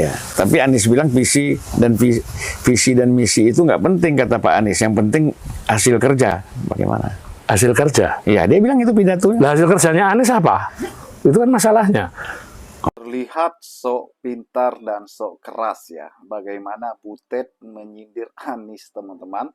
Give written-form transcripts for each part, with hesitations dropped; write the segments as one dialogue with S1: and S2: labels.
S1: Ya, tapi Anies bilang visi dan misi itu nggak penting, kata Pak Anies. Yang penting hasil kerja. Bagaimana?
S2: Hasil kerja?
S1: Ya, dia bilang itu pidatonya.
S2: Nah, hasil kerjanya Anies apa? Itu kan masalahnya.
S3: Terlihat sok pintar dan sok keras ya. Bagaimana Butet menyindir Anies, teman-teman.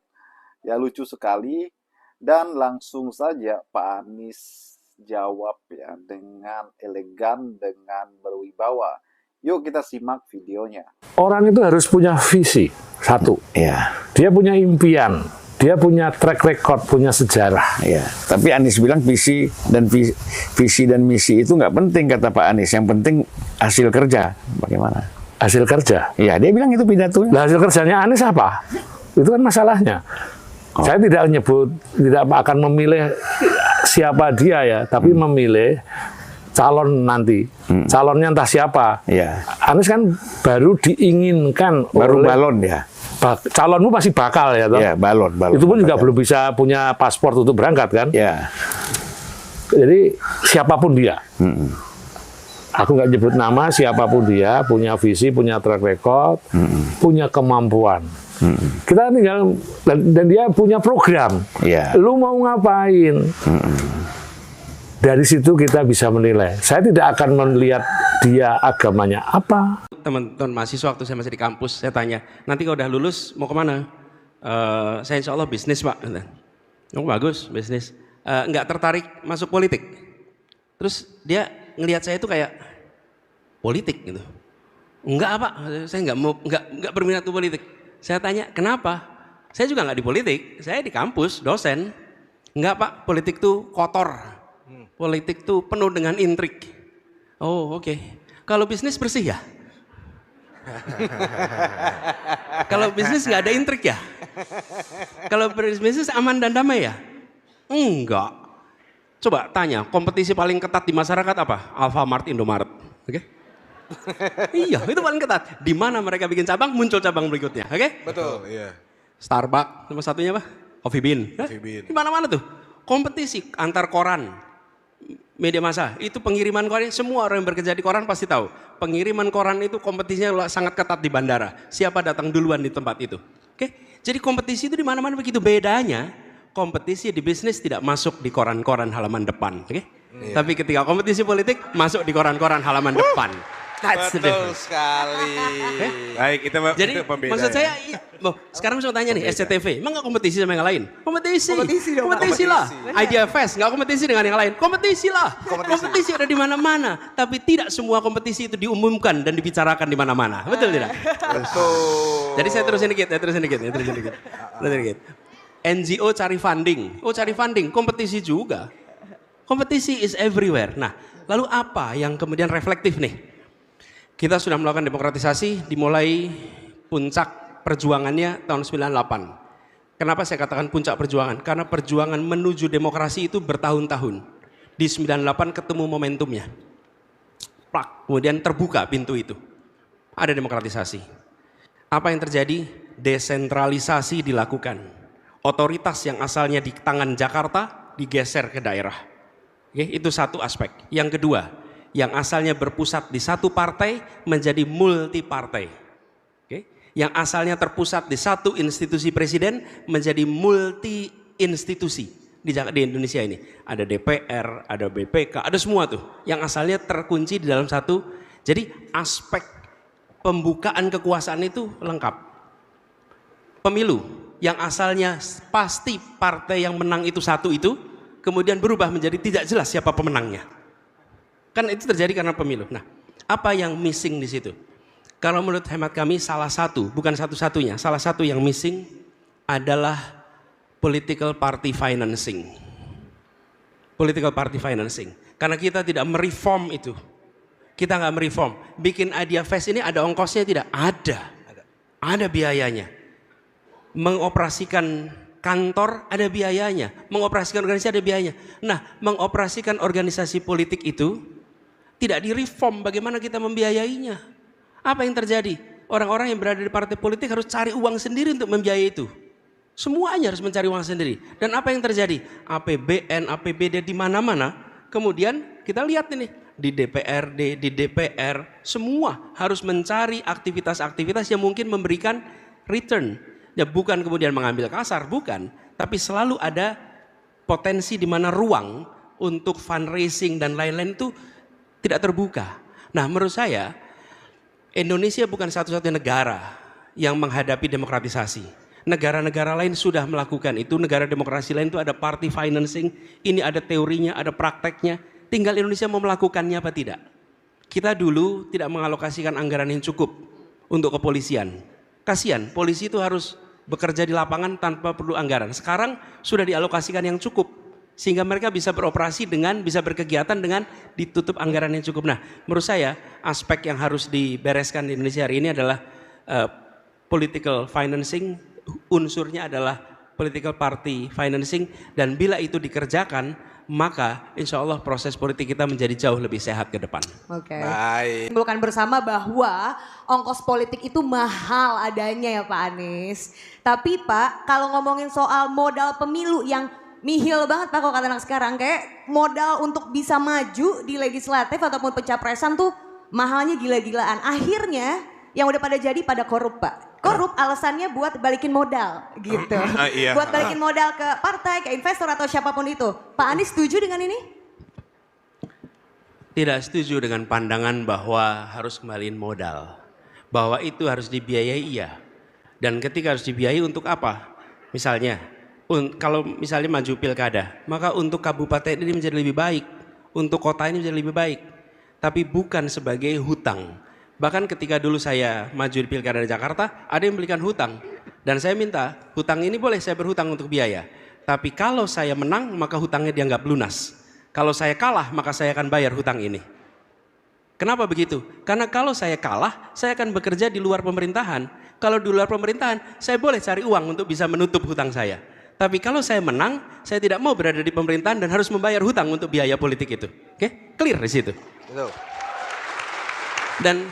S3: Ya, lucu sekali. Dan langsung saja Pak Anies jawab ya dengan elegan, dengan berwibawa. Yuk kita simak videonya.
S2: Orang itu harus punya visi, satu.
S1: Ya.
S2: Dia punya impian, dia punya track record, punya sejarah.
S1: Ya. Tapi Anies bilang visi dan misi itu nggak penting, kata Pak Anies. Yang penting hasil kerja. Bagaimana?
S2: Hasil kerja?
S1: Ya, dia bilang itu pidatonya.
S2: Nah, hasil kerjanya Anies apa? Itu kan masalahnya. Saya tidak akan memilih siapa dia ya, tapi memilih calon nanti. Calonnya entah siapa.
S1: Ya.
S2: Anies kan baru diinginkan
S1: Baru
S2: oleh
S1: balon ya.
S2: Calonmu pasti bakal ya toh?
S1: Ya, balon.
S2: Itu pun juga belum bisa punya paspor untuk berangkat kan?
S1: Ya.
S2: Jadi siapapun dia. Aku nggak nyebut nama, siapapun dia, punya visi, punya track record, punya kemampuan. Kita tinggal, dan dia punya program.
S1: Ya.
S2: Lu mau ngapain? Dari situ kita bisa menilai. Saya tidak akan melihat dia agamanya apa.
S4: Teman-teman mahasiswa waktu saya masih di kampus, saya tanya, nanti kalau udah lulus mau kemana? Saya insya Allah bisnis Pak. Oh bagus, bisnis. Nggak tertarik masuk politik. Terus dia ngelihat saya itu kayak politik gitu. Enggak Pak, saya nggak berminat ke politik. Saya tanya, kenapa? Saya juga nggak di politik, saya di kampus, dosen. Enggak Pak, politik tuh kotor. Politik tuh penuh dengan intrik. Oh oke. Kalau bisnis bersih ya? Kalau bisnis nggak ada intrik ya? Kalau bisnis aman dan damai ya? Enggak. Coba tanya, kompetisi paling ketat di masyarakat apa? Alfamart, Indomaret. Oke? Iya, itu paling ketat. Di mana mereka bikin cabang, muncul cabang berikutnya. Oke?
S5: Betul, iya.
S4: Starbucks, nomor satunya apa? Coffee Bean.
S5: Coffee Bean.
S4: Di mana-mana tuh. Kompetisi antar koran, media massa. Itu pengiriman koran, semua orang yang bekerja di koran pasti tahu. Pengiriman koran itu kompetisinya sangat ketat di bandara. Siapa datang duluan di tempat itu. Oke? Jadi kompetisi itu di mana-mana begitu. Bedanya, kompetisi di bisnis tidak masuk di koran-koran halaman depan. Oke?
S5: Iya.
S4: Tapi ketika kompetisi politik, masuk di koran-koran halaman depan. That's the
S5: Betul
S4: difference.
S5: sekali.
S4: Baik,
S5: itu pembeda.
S4: maksud saya, sekarang saya mau tanya nih, SCTV, emang nggak kompetisi sama yang lain? Kompetisi
S6: dong, Pak.
S4: kompetisi lah. Idea Fest nggak kompetisi dengan yang lain? Kompetisi lah. Kompetisi ada di mana-mana, tapi tidak semua kompetisi itu diumumkan dan dibicarakan di mana-mana. Betul tidak?
S5: Betul.
S4: Jadi saya terusin dikit. NGO cari funding, kompetisi juga. Kompetisi is everywhere. Nah, lalu apa yang kemudian reflektif nih? Kita sudah melakukan demokratisasi, dimulai puncak perjuangannya tahun 98. Kenapa saya katakan puncak perjuangan? Karena perjuangan menuju demokrasi itu bertahun-tahun. Di 98 ketemu momentumnya. Plak, kemudian terbuka pintu itu. Ada demokratisasi. Apa yang terjadi? Desentralisasi dilakukan. Otoritas yang asalnya di tangan Jakarta digeser ke daerah. Oke, itu satu aspek. Yang kedua, yang asalnya berpusat di satu partai menjadi multi partai. Oke, yang asalnya terpusat di satu institusi presiden menjadi multi institusi di Indonesia ini. Ada DPR, ada BPK, ada semua tuh. Yang asalnya terkunci di dalam satu. Jadi aspek pembukaan kekuasaan itu lengkap. Pemilu yang asalnya pasti partai yang menang itu satu itu, kemudian berubah menjadi tidak jelas siapa pemenangnya. Kan itu terjadi karena pemilu. Nah, apa yang missing di situ? Kalau menurut hemat kami salah satu, bukan satu-satunya, salah satu yang missing adalah political party financing. Political party financing. Karena kita tidak mereform itu. Kita nggak mereform. Bikin Idea Fest ini ada ongkosnya tidak? Ada. Ada biayanya. Mengoperasikan kantor ada biayanya. Mengoperasikan organisasi ada biayanya. Nah, mengoperasikan organisasi politik itu tidak direform, bagaimana kita membiayainya? Apa yang terjadi? Orang-orang yang berada di partai politik harus cari uang sendiri untuk membiayai itu. Semuanya harus mencari uang sendiri. Dan apa yang terjadi? APBN, APBD di mana-mana. Kemudian kita lihat ini, di DPRD, di DPR, semua harus mencari aktivitas-aktivitas yang mungkin memberikan return. Ya bukan kemudian mengambil kasar, bukan, tapi selalu ada potensi di mana ruang untuk fundraising dan lain-lain itu tidak terbuka. Nah, menurut saya Indonesia bukan satu-satunya negara yang menghadapi demokratisasi. Negara-negara lain sudah melakukan itu, negara demokrasi lain itu ada party financing, ini ada teorinya, ada prakteknya, tinggal Indonesia mau melakukannya apa tidak. Kita dulu tidak mengalokasikan anggaran yang cukup untuk kepolisian. Kasihan, polisi itu harus bekerja di lapangan tanpa perlu anggaran. Sekarang sudah dialokasikan yang cukup, sehingga mereka bisa beroperasi dengan, bisa berkegiatan dengan ditutup anggaran yang cukup. Nah, menurut saya aspek yang harus dibereskan di Indonesia hari ini adalah political financing, unsurnya adalah political party financing, dan bila itu dikerjakan, maka insya Allah proses politik kita menjadi jauh lebih sehat ke depan.
S6: Oke.
S5: Baik.
S6: Simpulkan bersama bahwa ongkos politik itu mahal adanya ya Pak Anies. Tapi Pak, kalau ngomongin soal modal pemilu yang nihil banget Pak kalau kata anak sekarang, kayak modal untuk bisa maju di legislatif ataupun pencapresan tuh mahalnya gila-gilaan. Akhirnya yang udah pada jadi pada korup Pak. Korup alasannya buat balikin modal gitu.
S5: Iya.
S6: Buat balikin modal ke partai, ke investor atau siapapun itu. Pak Anies setuju dengan ini?
S4: Tidak setuju dengan pandangan bahwa harus kembaliin modal. Bahwa itu harus dibiayai, iya. Dan ketika harus dibiayai untuk apa? Misalnya, kalau misalnya maju pilkada, maka untuk kabupaten ini menjadi lebih baik. Untuk kota ini menjadi lebih baik. Tapi bukan sebagai hutang. Bahkan ketika dulu saya maju di pilkada di Jakarta, ada yang belikan hutang. Dan saya minta, hutang ini boleh saya berhutang untuk biaya. Tapi kalau saya menang, maka hutangnya dianggap lunas. Kalau saya kalah, maka saya akan bayar hutang ini. Kenapa begitu? Karena kalau saya kalah, saya akan bekerja di luar pemerintahan. Kalau di luar pemerintahan, saya boleh cari uang untuk bisa menutup hutang saya. Tapi kalau saya menang, saya tidak mau berada di pemerintahan dan harus membayar hutang untuk biaya politik itu. Oke? Clear di situ.
S5: Betul.
S4: Dan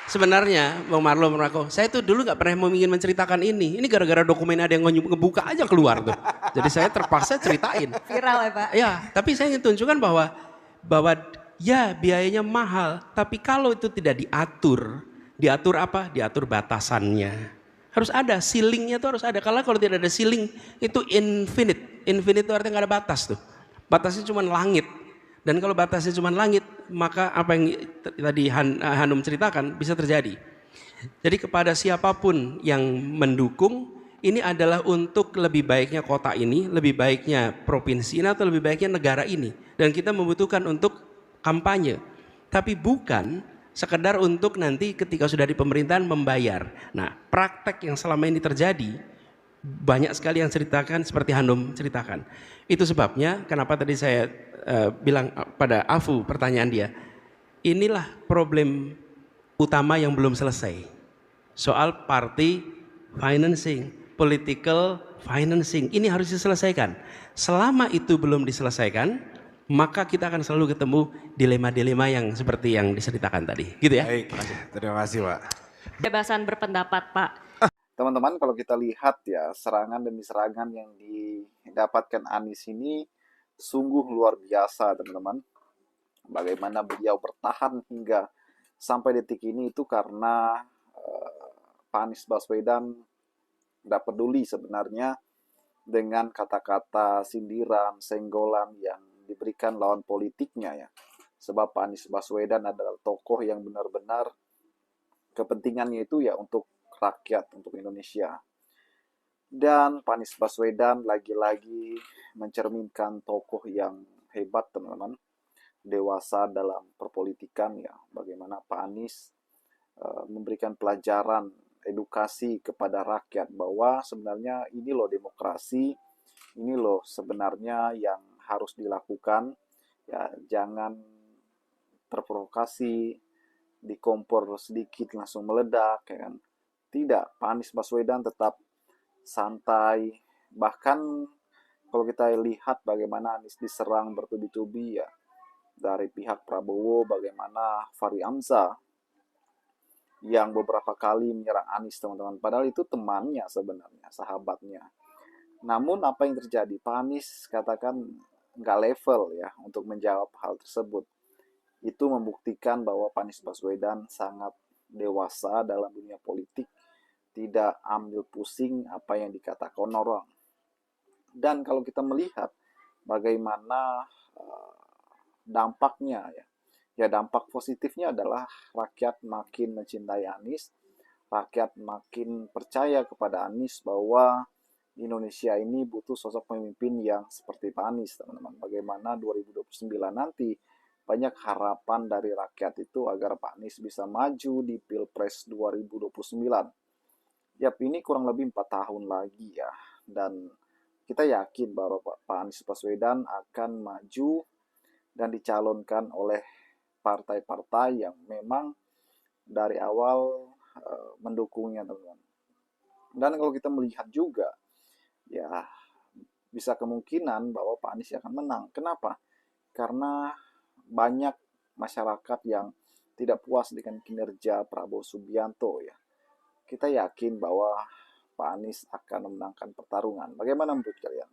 S4: sebenarnya Bang Marlo, saya tuh dulu nggak pernah mau ingin menceritakan ini. Ini gara-gara dokumen ada yang ngebuka aja keluar tuh. Jadi saya terpaksa ceritain.
S6: Viral ya Pak?
S4: Ya, tapi saya ingin tunjukkan bahwa ya biayanya mahal. Tapi kalau itu tidak diatur apa? Diatur batasannya. Harus ada, ceilingnya tuh harus ada. Kalau tidak ada ceiling itu infinite. Infinite itu artinya nggak ada batas tuh. Batasnya cuma langit. Dan kalau batasnya cuma langit, maka apa yang tadi Hanum ceritakan bisa terjadi. Jadi kepada siapapun yang mendukung, ini adalah untuk lebih baiknya kota ini, lebih baiknya provinsi ini, atau lebih baiknya negara ini. Dan kita membutuhkan untuk kampanye. Tapi bukan sekedar untuk nanti ketika sudah di pemerintahan membayar. Nah, praktek yang selama ini terjadi, banyak sekali yang ceritakan seperti Hanum ceritakan. Itu sebabnya kenapa tadi saya bilang pada Afu pertanyaan dia, inilah problem utama yang belum selesai. Soal party financing, political financing, ini harus diselesaikan. Selama itu belum diselesaikan, maka kita akan selalu ketemu dilema-dilema yang seperti yang diceritakan tadi. Gitu ya.
S5: Baik, terima kasih Pak.
S6: Kebebasan berpendapat Pak.
S3: Teman-teman, kalau kita lihat ya, serangan demi serangan yang didapatkan Anies ini sungguh luar biasa, teman-teman. Bagaimana beliau bertahan hingga sampai detik ini itu karena Pak Anies Baswedan tidak peduli sebenarnya dengan kata-kata sindiran, senggolan yang diberikan lawan politiknya ya. Sebab Pak Anies Baswedan adalah tokoh yang benar-benar kepentingannya itu ya untuk rakyat, untuk Indonesia. Dan Pak Anies Baswedan lagi-lagi mencerminkan tokoh yang hebat, teman-teman. Dewasa dalam perpolitikan ya. Bagaimana Pak Anies memberikan pelajaran, edukasi kepada rakyat bahwa sebenarnya ini loh demokrasi, ini loh sebenarnya yang harus dilakukan. Ya, jangan terprovokasi, dikompor sedikit langsung meledak, ya kan. Tidak, Pak Anies Baswedan tetap santai. Bahkan kalau kita lihat bagaimana Anies diserang bertubi-tubi ya dari pihak Prabowo, bagaimana Fahri Hamzah yang beberapa kali menyerang Anies, teman-teman. Padahal itu temannya sebenarnya, sahabatnya. Namun apa yang terjadi? Pak Anies katakan nggak level ya untuk menjawab hal tersebut. itu membuktikan bahwa Pak Anies Baswedan sangat dewasa dalam dunia politik, tidak ambil pusing apa yang dikatakan orang. Dan kalau kita melihat bagaimana dampaknya ya dampak positifnya adalah rakyat makin mencintai Anies, rakyat makin percaya kepada Anies bahwa Indonesia ini butuh sosok pemimpin yang seperti Pak Anies, teman-teman. Bagaimana 2029 nanti banyak harapan dari rakyat itu agar Pak Anies bisa maju di Pilpres 2029. Yap, ini kurang lebih 4 tahun lagi ya. Dan kita yakin bahwa Pak Anies Baswedan akan maju dan dicalonkan oleh partai-partai yang memang dari awal mendukungnya, teman-teman. Dan kalau kita melihat juga, ya bisa kemungkinan bahwa Pak Anies akan menang. Kenapa? Karena banyak masyarakat yang tidak puas dengan kinerja Prabowo Subianto ya. Kita yakin bahwa Pak Anies akan memenangkan pertarungan. Bagaimana menurut kalian?